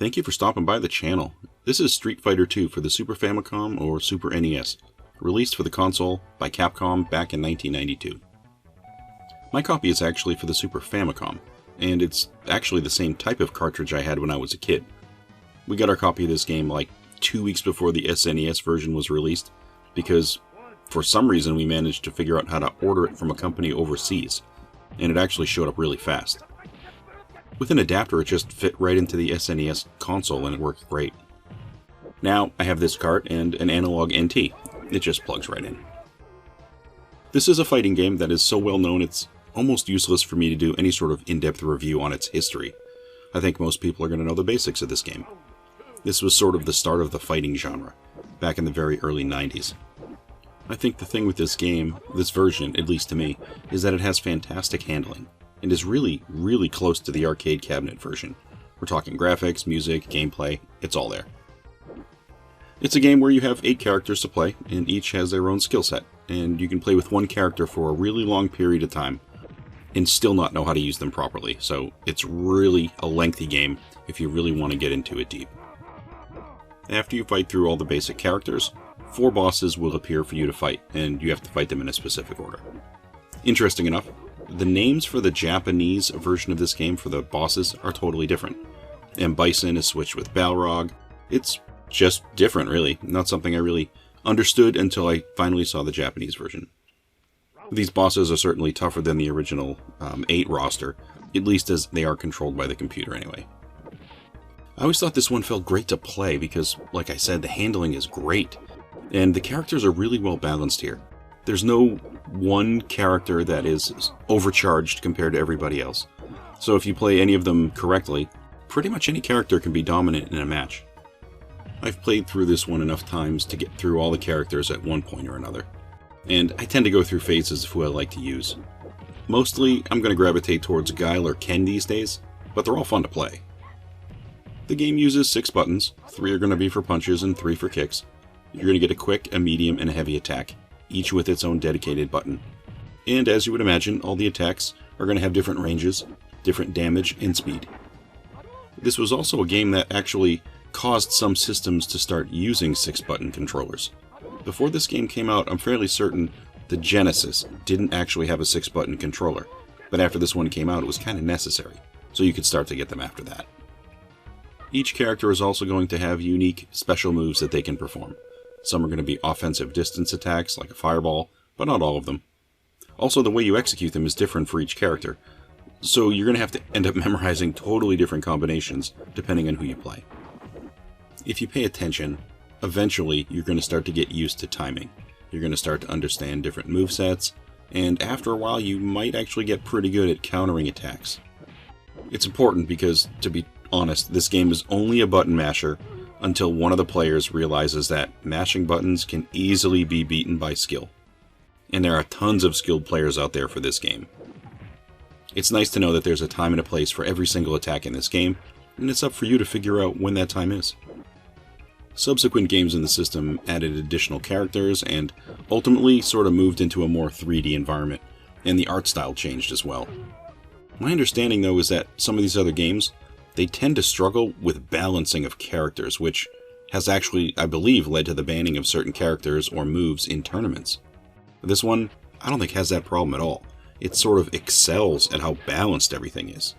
Thank you for stopping by the channel. This is Street Fighter II for the Super Famicom or Super NES, released for the console by Capcom back in 1992. My copy is actually for the Super Famicom, and it's actually the same type of cartridge I had when I was a kid. We got our copy of this game like 2 weeks before the SNES version was released, because for some reason we managed to figure out how to order it from a company overseas, and it actually showed up really fast. With an adapter, it just fit right into the SNES console and it worked great. Now, I have this cart and an analog NT. It just plugs right in. This is a fighting game that is so well known it's almost useless for me to do any sort of in-depth review on its history. I think most people are going to know the basics of this game. This was sort of the start of the fighting genre, back in the very early 90s. I think the thing with this game, this version, at least to me, is that it has fantastic handling, and is really, really close to the arcade cabinet version. We're talking graphics, music, gameplay, it's all there. It's a game where you have 8 characters to play, and each has their own skill set, and you can play with one character for a really long period of time, and still not know how to use them properly, so it's really a lengthy game if you really want to get into it deep. After you fight through all the basic characters, 4 bosses will appear for you to fight, and you have to fight them in a specific order. Interesting enough, the names for the Japanese version of this game for the bosses are totally different. And Bison is switched with Balrog. It's just different, really. Not something I really understood until I finally saw the Japanese version. These bosses are certainly tougher than the original 8 roster, at least as they are controlled by the computer anyway. I always thought this one felt great to play because, like I said, the handling is great. And the characters are really well balanced here. There's no one character that is overcharged compared to everybody else. So if you play any of them correctly, pretty much any character can be dominant in a match. I've played through this one enough times to get through all the characters at one point or another. And I tend to go through phases of who I like to use. Mostly, I'm going to gravitate towards Guile or Ken these days, but they're all fun to play. The game uses 6 buttons, 3 are going to be for punches and 3 for kicks. You're going to get a quick, a medium, and a heavy attack, each with its own dedicated button. And as you would imagine, all the attacks are going to have different ranges, different damage, and speed. This was also a game that actually caused some systems to start using 6-button controllers. Before this game came out, I'm fairly certain the Genesis didn't actually have a 6-button controller, but after this one came out, it was kind of necessary, so you could start to get them after that. Each character is also going to have unique special moves that they can perform. Some are going to be offensive distance attacks, like a fireball, but not all of them. Also, the way you execute them is different for each character, so you're going to have to end up memorizing totally different combinations, depending on who you play. If you pay attention, eventually you're going to start to get used to timing. You're going to start to understand different movesets, and after a while you might actually get pretty good at countering attacks. It's important because, to be honest, this game is only a button masher, until one of the players realizes that mashing buttons can easily be beaten by skill. And there are tons of skilled players out there for this game. It's nice to know that there's a time and a place for every single attack in this game, and it's up for you to figure out when that time is. Subsequent games in the system added additional characters and ultimately sort of moved into a more 3D environment, and the art style changed as well. My understanding though is that some of these other games, they tend to struggle with balancing of characters, which has actually, I believe, led to the banning of certain characters or moves in tournaments. This one, I don't think has that problem at all. It sort of excels at how balanced everything is.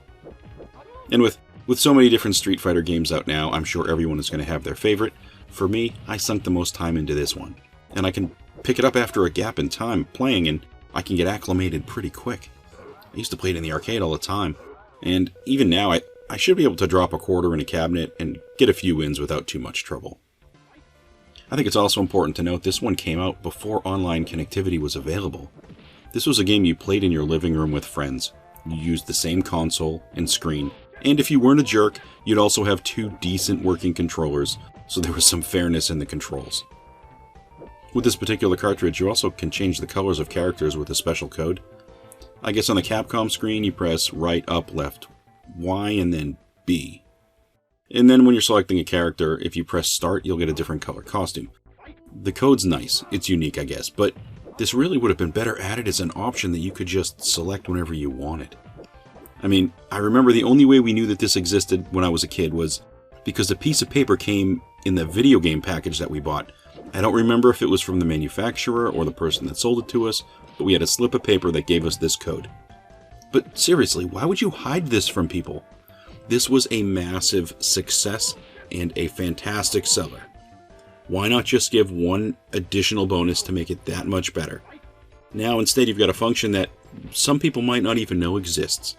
And with so many different Street Fighter games out now, I'm sure everyone is going to have their favorite. For me, I sunk the most time into this one. And I can pick it up after a gap in time playing, and I can get acclimated pretty quick. I used to play it in the arcade all the time, and even now I should be able to drop a quarter in a cabinet and get a few wins without too much trouble. I think it's also important to note this one came out before online connectivity was available. This was a game you played in your living room with friends. You used the same console and screen, and if you weren't a jerk, you'd also have 2 decent working controllers, so there was some fairness in the controls. With this particular cartridge, you also can change the colors of characters with a special code. I guess on the Capcom screen, you press right, up, left, Y, and then B. And then when you're selecting a character, if you press start, you'll get a different color costume. The code's nice, it's unique I guess, but this really would have been better added as an option that you could just select whenever you wanted. I mean, I remember the only way we knew that this existed when I was a kid was because the piece of paper came in the video game package that we bought. I don't remember if it was from the manufacturer or the person that sold it to us, but we had a slip of paper that gave us this code. But seriously, why would you hide this from people? This was a massive success and a fantastic seller. Why not just give one additional bonus to make it that much better? Now instead you've got a function that some people might not even know exists.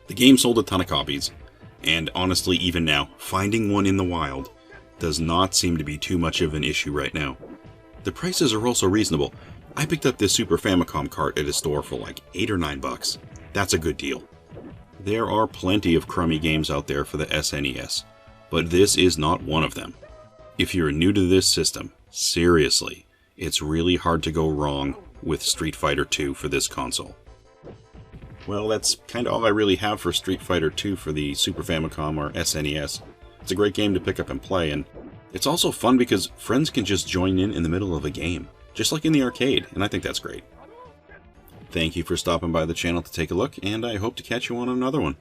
The game sold a ton of copies, and honestly even now, finding one in the wild does not seem to be too much of an issue right now. The prices are also reasonable. I picked up this Super Famicom cart at a store for like $8 or $9. That's a good deal. There are plenty of crummy games out there for the SNES, but this is not one of them. If you're new to this system, seriously, it's really hard to go wrong with Street Fighter II for this console. Well, that's kind of all I really have for Street Fighter II for the Super Famicom or SNES. It's a great game to pick up and play, and it's also fun because friends can just join in the middle of a game, just like in the arcade, and I think that's great. Thank you for stopping by the channel to take a look, and I hope to catch you on another one.